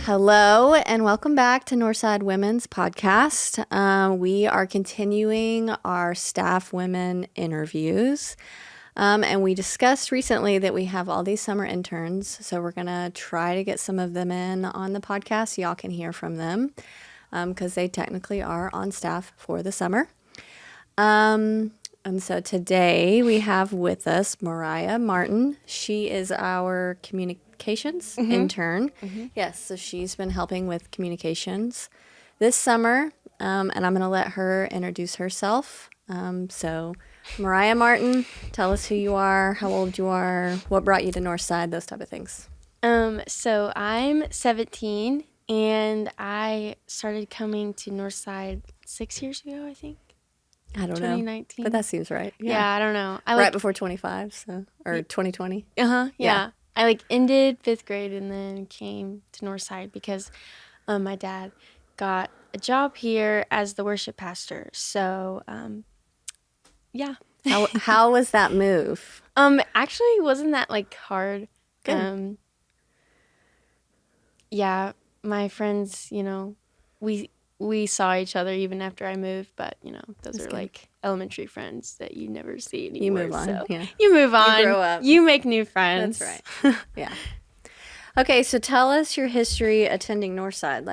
Hello and welcome back to Northside Women's Podcast. We are continuing our staff women interviews. And we discussed recently that we have all these summer interns. So we're going to try to get some of them in on the podcast so y'all can hear from them because they technically are on staff for the summer. And so today we have with us Moriah Martin. She is our communications intern. Yes, so she's been helping with communications this summer, and I'm going to let her introduce herself. So Moriah Martin, tell us who you are, how old you are, what brought you to Northside, those type of things. So I'm 17, and I started coming to Northside 6 years ago, I think. I don't 2019. know, but that seems right. Yeah, I don't know. Right before 25, so or 2020. Yeah. I ended 5th grade and then came to Northside because my dad got a job here as the worship pastor. So, yeah. How was that move? Actually, wasn't that hard. Good. Yeah, my friends, we saw each other even after I moved, but those That's are good. elementary friends that you never see anymore. You move on. So Yeah. you move on. You grow up. You make new friends. That's right. Yeah. Okay, so tell us your history attending Northside.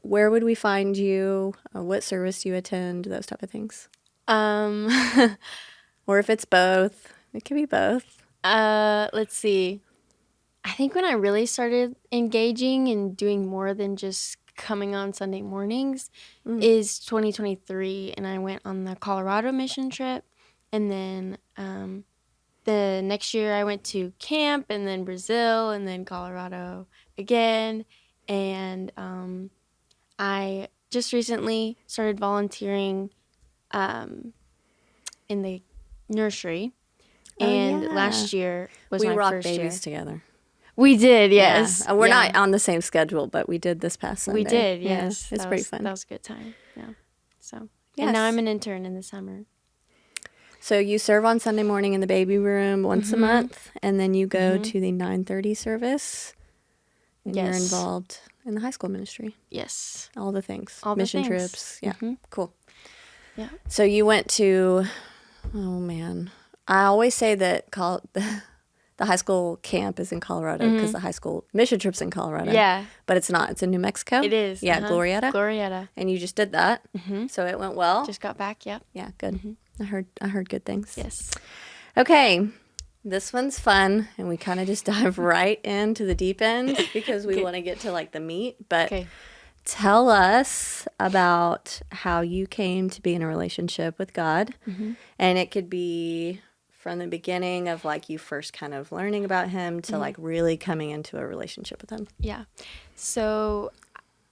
Where would we find you? What service do you attend? Those type of things. Or if it's both, it can be both. Let's see. I think when I really started engaging and doing more than just coming on Sunday mornings is 2023, and I went on the Colorado mission trip, and then the next year I went to camp, and then Brazil, and then Colorado again, and I just recently started volunteering in the nursery, and last year was we my rocked first babies year. together. We did, yes. Yeah. We're not on the same schedule, but we did this past Sunday. We did, Yeah, yes. it's pretty fun. That was a good time, yeah. So, Yes. And now I'm an intern in the summer. So you serve on Sunday morning in the baby room once a month, and then you go to the 9:30 service, and you're involved in the high school ministry. Yes. All the things. All the Mission things. trips. Yeah, cool. Yeah. So you went to, oh man, I always say that the high school camp is in Colorado because the high school mission trip's in Colorado. Yeah. But it's not. It's in New Mexico. It is. Yeah, Glorieta. Glorieta. And you just did that. So it went well. Just got back, yep. Yeah, good. I heard good things. Yes. Okay. This one's fun, and we kind of just dive right into the deep end because we want to get to the meat. But tell us about how you came to be in a relationship with God. And it could be from the beginning of you first kind of learning about him to really coming into a relationship with him. Yeah. So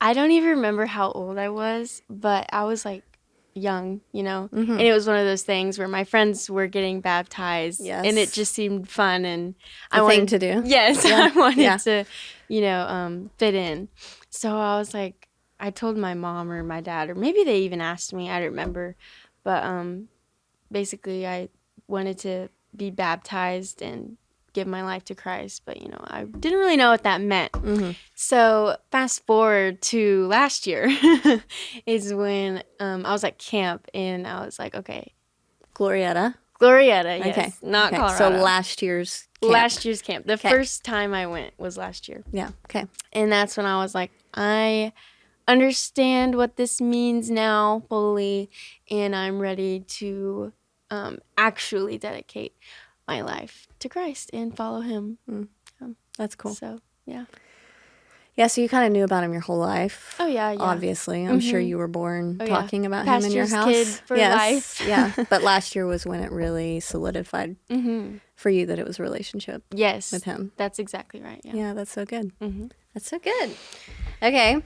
I don't even remember how old I was, but I was young, and it was one of those things where my friends were getting baptized, and it just seemed fun, and I wanted to do. Yes, I wanted to, fit in. So I was I told my mom or my dad, or maybe they even asked me, I don't remember, but basically I wanted to be baptized and give my life to Christ, but I didn't really know what that meant. So fast forward to last year is when I was at camp, and I was okay. Glorieta, yes. Okay. Not Colorado. So last year's camp. The first time I went was last year. Yeah, okay. And that's when I was I understand what this means now fully, and I'm ready to actually dedicate my life to Christ and follow him. That's cool. So, yeah. Yeah, so you kind of knew about him your whole life. Oh, yeah. Obviously. I'm sure you were born talking about him in your Pastor's house. kid for life. Yeah, but last year was when it really solidified for you that it was a relationship with him. That's exactly right. Yeah, that's so good. That's so good. Okay,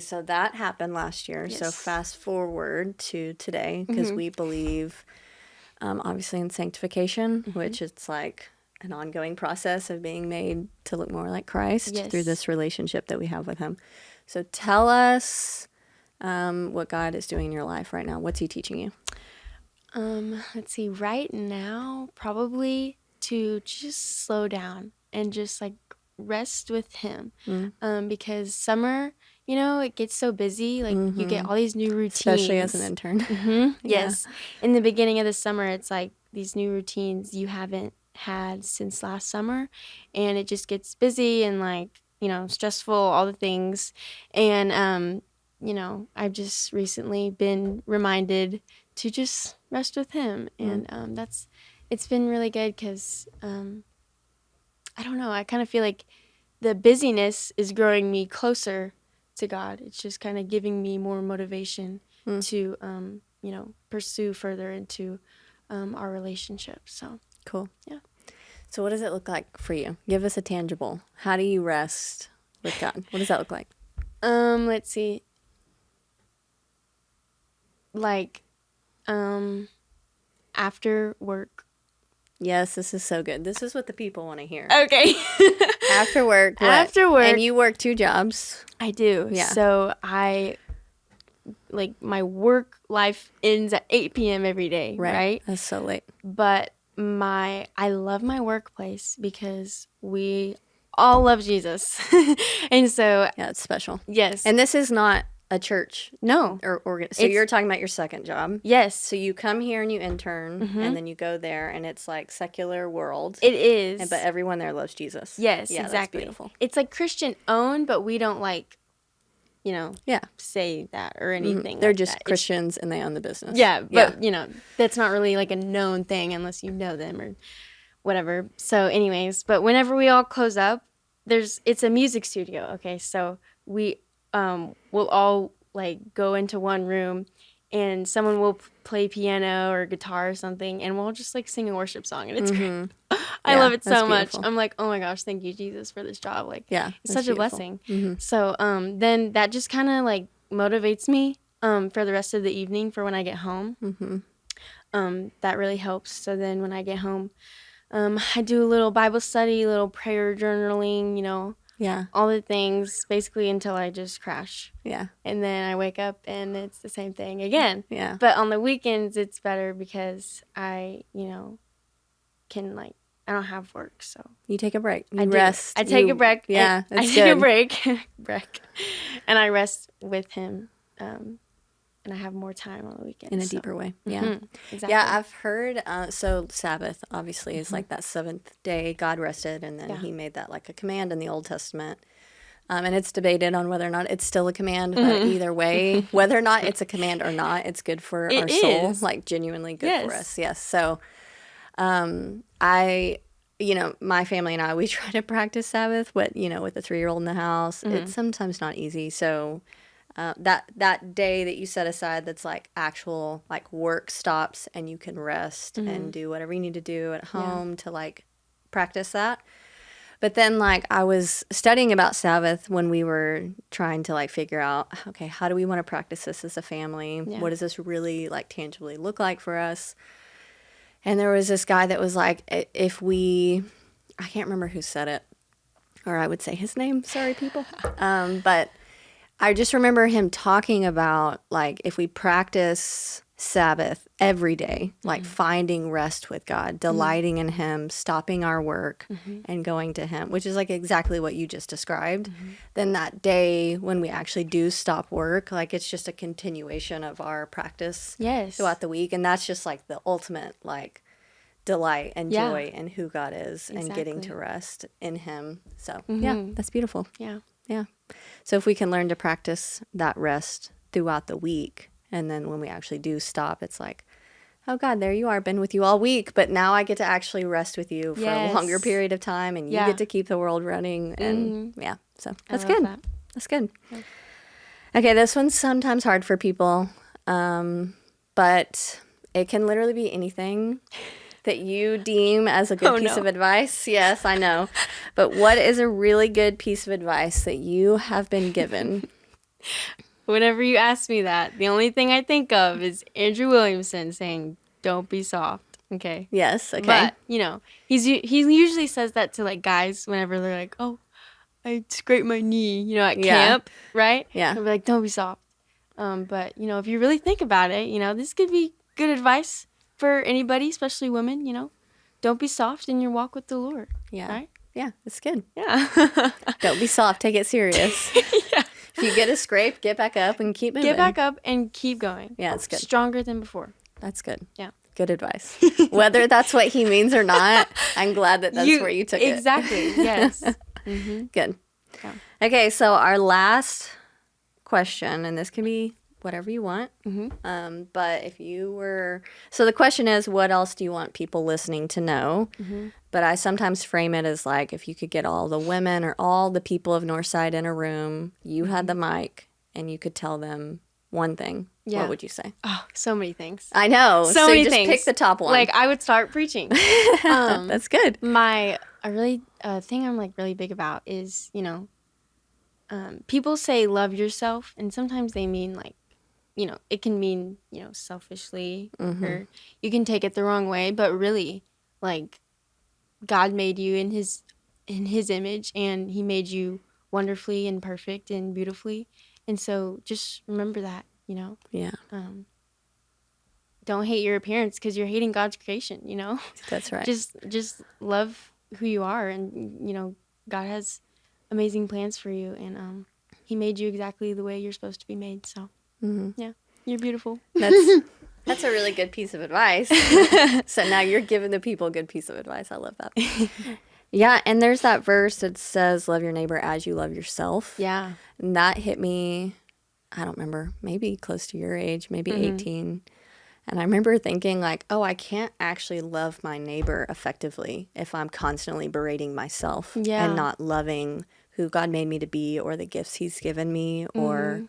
so that happened last year. Yes. So fast forward to today, because we believe obviously in sanctification, which it's an ongoing process of being made to look more like Christ through this relationship that we have with him. So tell us what God is doing in your life right now. What's he teaching you? Let's see. Right now, probably to just slow down and just rest with him. Because summer, you know, it gets so busy. Like, you get all these new routines. Especially as an intern. Yes. In the beginning of the summer, it's like these new routines you haven't had since last summer. And it just gets busy and, like, you know, stressful, all the things. And, you know, I've just recently been reminded to just rest with him. And it's been really good because, I don't know, I kind of feel like the busyness is growing me closer to God. It's just kind of giving me more motivation to, you know, pursue further into our relationship. So cool. Yeah. So what does it look like for you? Give us a tangible. How do you rest with God? What does that look like? Let's see. Like, after work. Yes, this is so good. This is what the people want to hear. Okay. After work. What? After work. And you work 2 jobs. I do. Yeah. So my work life ends at 8 p.m. every day, right? That's so late. But I love my workplace because we all love Jesus. And so. Yeah, it's special. Yes. And this is not a church. No. So you're talking about your second job. Yes. So you come here and you intern, and then you go there, and it's like secular world. It is. But everyone there loves Jesus. Yes, yeah, exactly. That's beautiful. It's like Christian owned, but we don't like, you know, say that or anything. They're like just that. Christians and they own the business. Yeah, but you know, that's not really like a known thing unless you know them or whatever. So anyways, but whenever we all close up, it's a music studio. Okay, so we we'll all like go into one room and someone will play piano or guitar or something and we'll just like sing a worship song and it's great. I love it so much. I'm like, oh my gosh, thank you, Jesus, for this job. Like, it's such a blessing. So then that just kind of like motivates me for the rest of the evening for when I get home. That really helps. So then when I get home, I do a little Bible study, a little prayer journaling, you know, all the things basically until I just crash. Yeah. And then I wake up and it's the same thing again. Yeah. But on the weekends, it's better because I, you know, can like, I don't have work, so. You take a break. You rest. I take a break. Yeah, I take a break. And I rest with him. And I have more time on the weekends. In a deeper way. Yeah. Exactly. Yeah, I've heard, so Sabbath obviously is like that 7th day God rested, and then he made that like a command in the Old Testament. And it's debated on whether or not it's still a command, but either way, whether or not it's a command or not, it's good for our soul, like genuinely good for us. Yes. So you know, my family and I, we try to practice Sabbath, but, you know, with a 3-year-old in the house, it's sometimes not easy. So that day that you set aside that's like actual like work stops and you can rest and do whatever you need to do at home to like practice that. But then like I was studying about Sabbath when we were trying to like figure out, okay, how do we want to practice this as a family? Yeah. What does this really like tangibly look like for us? And there was this guy that was like, I can't remember who said it, or I would say his name. Sorry, people. But I just remember him talking about, like, if we practice Sabbath every day, like finding rest with God, delighting in Him, stopping our work and going to Him, which is like exactly what you just described, then that day when we actually do stop work, like it's just a continuation of our practice throughout the week. And that's just like the ultimate like delight and joy in who God is and getting to rest in Him. So yeah, that's beautiful. Yeah. So if we can learn to practice that rest throughout the week, and then when we actually do stop, it's like, oh God, there you are, been with you all week, but now I get to actually rest with you for a longer period of time, and you get to keep the world running. And so that's good. That's good. Yeah. Okay, this one's sometimes hard for people, but it can literally be anything that you deem as a good piece of advice. Yes, I know. But what is a really good piece of advice that you have been given? Whenever you ask me that, the only thing I think of is Andrew Williamson saying, "Don't be soft." Okay. Yes. Okay. But he usually says that to like guys whenever they're like, "Oh, I scraped my knee," at camp, right? Yeah. They'll be like, "Don't be soft." But if you really think about it, this could be good advice for anybody, especially women. Don't be soft in your walk with the Lord. Yeah. Right. Yeah, it's good. Yeah. Don't be soft. Take it serious. Yeah. If you get a scrape, get back up and keep moving. Get back up and keep going. Yeah, it's good. Stronger than before. That's good. Yeah. Good advice. Whether that's what he means or not, I'm glad that that's where you took exactly. it. Yes. Mm-hmm. Good. Yeah. Okay, so our last question, and this can be whatever you want. Mm-hmm. But if you were, so the question is, what else do you want people listening to know? Mm-hmm. But I sometimes frame it as like, if you could get all the women or all the people of Northside in a room, you had the mic, and you could tell them one thing. Yeah. What would you say? Oh, so many things. I know. So many just things. Pick the top one. Like, I would start preaching. That's good. Thing I'm like really big about is, people say love yourself, and sometimes they mean like, it can mean, selfishly, or you can take it the wrong way, but really, like, God made you in his image, and he made you wonderfully and perfect and beautifully. And so just remember that, Yeah. Don't hate your appearance, because you're hating God's creation, That's right. Just love who you are, and God has amazing plans for you, and he made you exactly the way you're supposed to be made. So yeah, you're beautiful. That's a really good piece of advice. So now you're giving the people a good piece of advice. I love that. Yeah, and there's that verse that says, love your neighbor as you love yourself. Yeah. And that hit me, I don't remember, maybe close to your age, maybe 18. And I remember thinking like, oh, I can't actually love my neighbor effectively if I'm constantly berating myself and not loving who God made me to be, or the gifts he's given me, or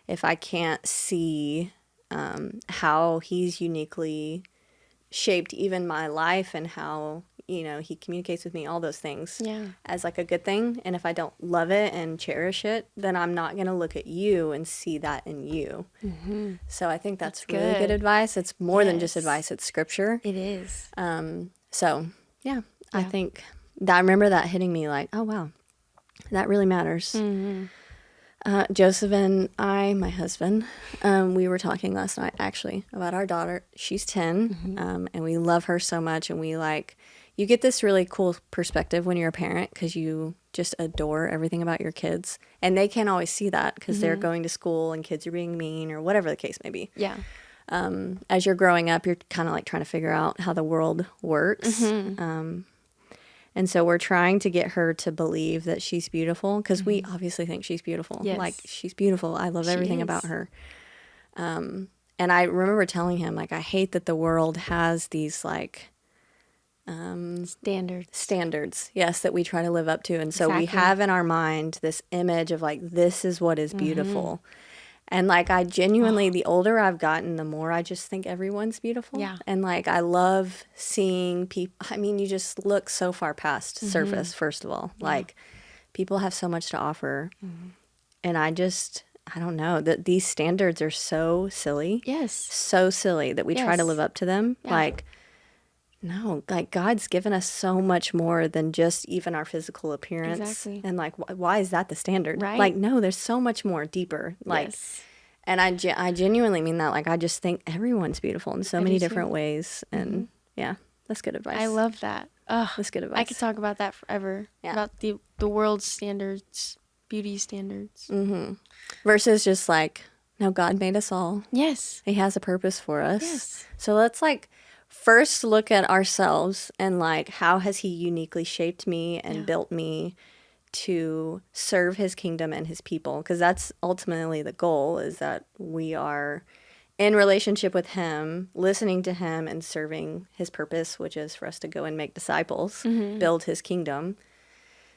if I can't see how he's uniquely shaped even my life, and how, he communicates with me, all those things as like a good thing. And if I don't love it and cherish it, then I'm not going to look at you and see that in you. So I think that's really good advice. It's more than just advice. It's scripture. It is. So yeah, I think that, I remember that hitting me like, oh wow, that really matters. Joseph and I, my husband, we were talking last night actually about our daughter. She's 10, and we love her so much, and you get this really cool perspective when you're a parent, because you just adore everything about your kids, and they can't always see that because they're going to school and kids are being mean or whatever the case may be. Yeah. As you're growing up, you're kind of like trying to figure out how the world works. And so we're trying to get her to believe that she's beautiful, because we obviously think she's beautiful. Yes. Like, she's beautiful. I love everything about her. And I remember telling him, like, I hate that the world has these, like, standards, yes, that we try to live up to. And so we have in our mind this image of, like, this is what is beautiful. And, like, I genuinely, the older I've gotten, the more I just think everyone's beautiful. Yeah. And, like, I love seeing people. I mean, you just look so far past surface, first of all. Yeah. Like, people have so much to offer. And I don't know, that these standards are so silly. Yes. So silly that we try to live up to them. Yeah. Like, no, like, God's given us so much more than just even our physical appearance. Exactly. And, like, why is that the standard? Right. Like, no, there's so much more deeper. Like, and I genuinely mean that. Like, I just think everyone's beautiful in so many different ways. And, yeah, that's good advice. I love that. Oh, that's good advice. I could talk about that forever. Yeah. About the world's standards, beauty standards. Versus just, like, no, God made us all. Yes. He has a purpose for us. Yes. So let's, like, first look at ourselves and, like, how has he uniquely shaped me and built me to serve his kingdom and his people? Because that's ultimately the goal, is that we are in relationship with him, listening to him, and serving his purpose, which is for us to go and make disciples, build his kingdom.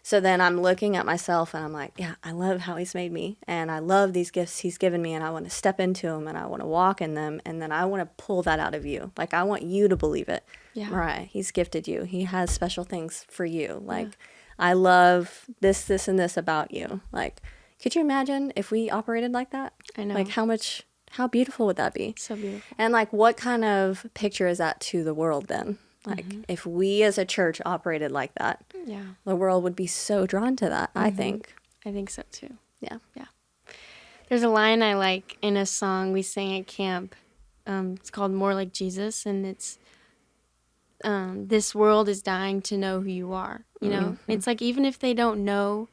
So then I'm looking at myself and I'm like, yeah, I love how he's made me, and I love these gifts he's given me, and I want to step into them, and I want to walk in them, and then I want to pull that out of you. Like, I want you to believe it. Yeah. Mariah, he's gifted you. He has special things for you. Like, I love this, and this about you. Like, could you imagine if we operated like that? I know. Like, how beautiful would that be? So beautiful. And, like, what kind of picture is that to the world then? Like, if we as a church operated like that, the world would be so drawn to that, I think. I think so, too. Yeah. Yeah. There's a line I like in a song we sang at camp. It's called More Like Jesus, and it's this world is dying to know who you are, you know? Mm-hmm. It's like, even if they don't know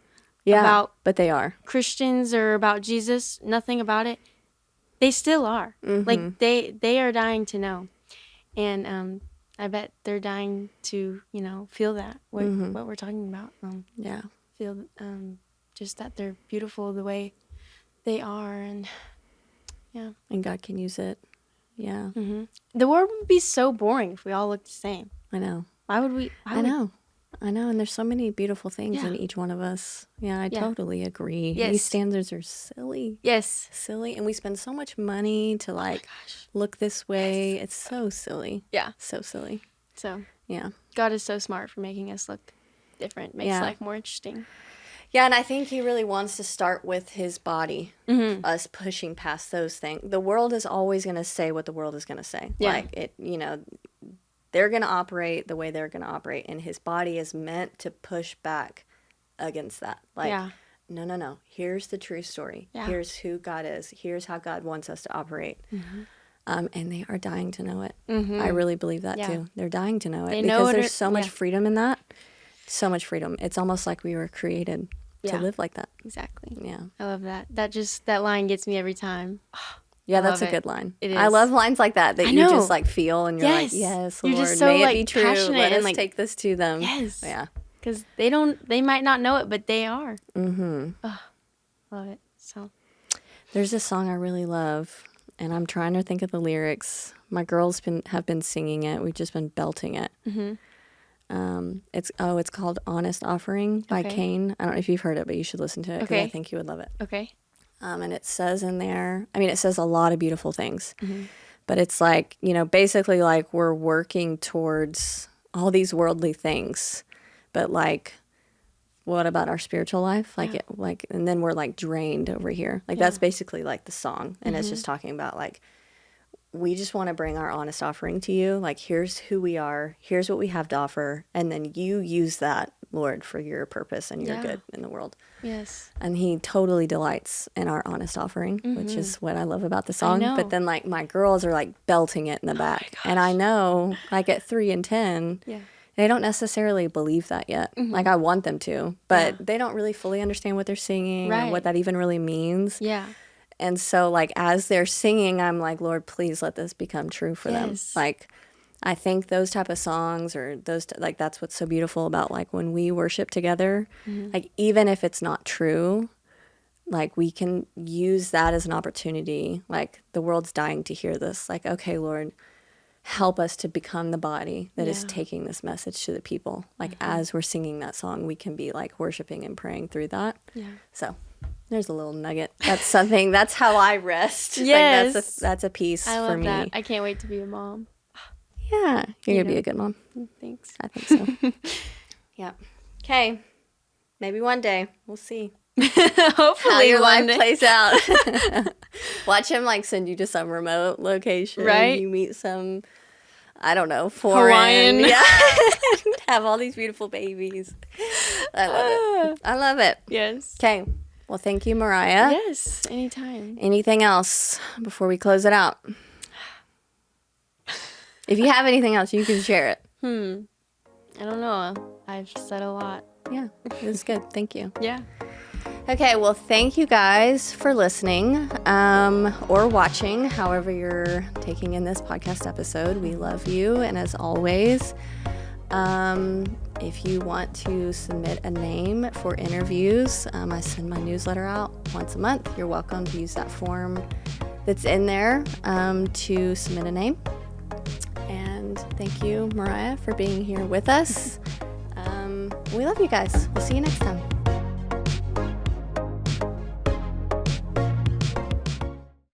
about but they are Christians or about Jesus, nothing about it, they still are. Mm-hmm. Like, they are dying to know. And I bet they're dying to, you know, feel that, what we're talking about. Feel just that they're beautiful the way they are, and and God can use it. The world would be so boring if we all looked the same. I know. Why would we? I know. And there's so many beautiful things in each one of us. I totally agree. Yes. These standards are silly. Yes. Silly. And we spend so much money to look this way. Yes. It's so silly. Yeah. So silly. So yeah. God is so smart for making us look different. Makes life more interesting. Yeah, and I think he really wants to start with his body, us pushing past those things. The world is always going to say what the world is going to say. Yeah. Like, it, you know, they're going to operate the way they're going to operate, and his body is meant to push back against that. Like, no. Here's the true story. Yeah. Here's who God is. Here's how God wants us to operate. And they are dying to know it. I really believe that, too. They're dying to know it because there's so much freedom in that. So much freedom. It's almost like we were created to live like that. Exactly. Yeah. I love that. That line gets me every time. Yeah, that's a good line. It is. I love lines like that you just like feel and you're like, yes, you're Lord, just so, may like, it be true. passionate Let us and, like, take this to them. Yes. Yeah. Because they might not know it, but they are. Oh, love it. So there's a song I really love, and I'm trying to think of the lyrics. My girls have been singing it. We've just been belting it. It's called Honest Offering by Kane. I don't know if you've heard it, but you should listen to it because I think you would love it. Okay. And it says in there, it says a lot of beautiful things, but it's like, you know, basically like we're working towards all these worldly things, but like, what about our spiritual life? Like, and then we're like drained over here. Like that's basically like the song. And it's just talking about like, we just want to bring our honest offering to you. Like, here's who we are. Here's what we have to offer. And then you use that, Lord, for your purpose and your good in the world. Yes. And he totally delights in our honest offering, which is what I love about the song. But then, like, my girls are, like, belting it in the back. And I know, like, at 3 and 10, they don't necessarily believe that yet. Like, I want them to. But they don't really fully understand what they're singing or what that even really means. Yeah. And so, like, as they're singing, I'm like, Lord, please let this become true for them. Like, I think those type of songs or those, like, that's what's so beautiful about, like, when we worship together, like, even if it's not true, like, we can use that as an opportunity. Like, the world's dying to hear this. Like, okay, Lord, help us to become the body that is taking this message to the people. Like, as we're singing that song, we can be, like, worshiping and praying through that. Yeah. So there's a little nugget. That's something. That's how I rest. Yes. Like that's a piece for me. That. I can't wait to be a mom. Yeah. You're going to be a good mom. Thanks. I think so. Yeah. Okay. Maybe one day. We'll see. Hopefully how your life plays out. Watch him like send you to some remote location. Right. You meet some, I don't know, foreign. Hawaiian. Yeah. Have all these beautiful babies. I love it. I love it. Yes. Okay. Well, thank you, Moriah. Yes, anytime. Anything else before we close it out? If you have anything else, you can share it. I don't know. I've said a lot. Yeah, it was good. Thank you. Yeah. Okay, well, thank you guys for listening or watching, however you're taking in this podcast episode. We love you, and as always, if you want to submit a name for interviews, I send my newsletter out once a month. You're welcome to use that form that's in there to submit a name. And thank you, Moriah, for being here with us. We love you guys. We'll see you next time.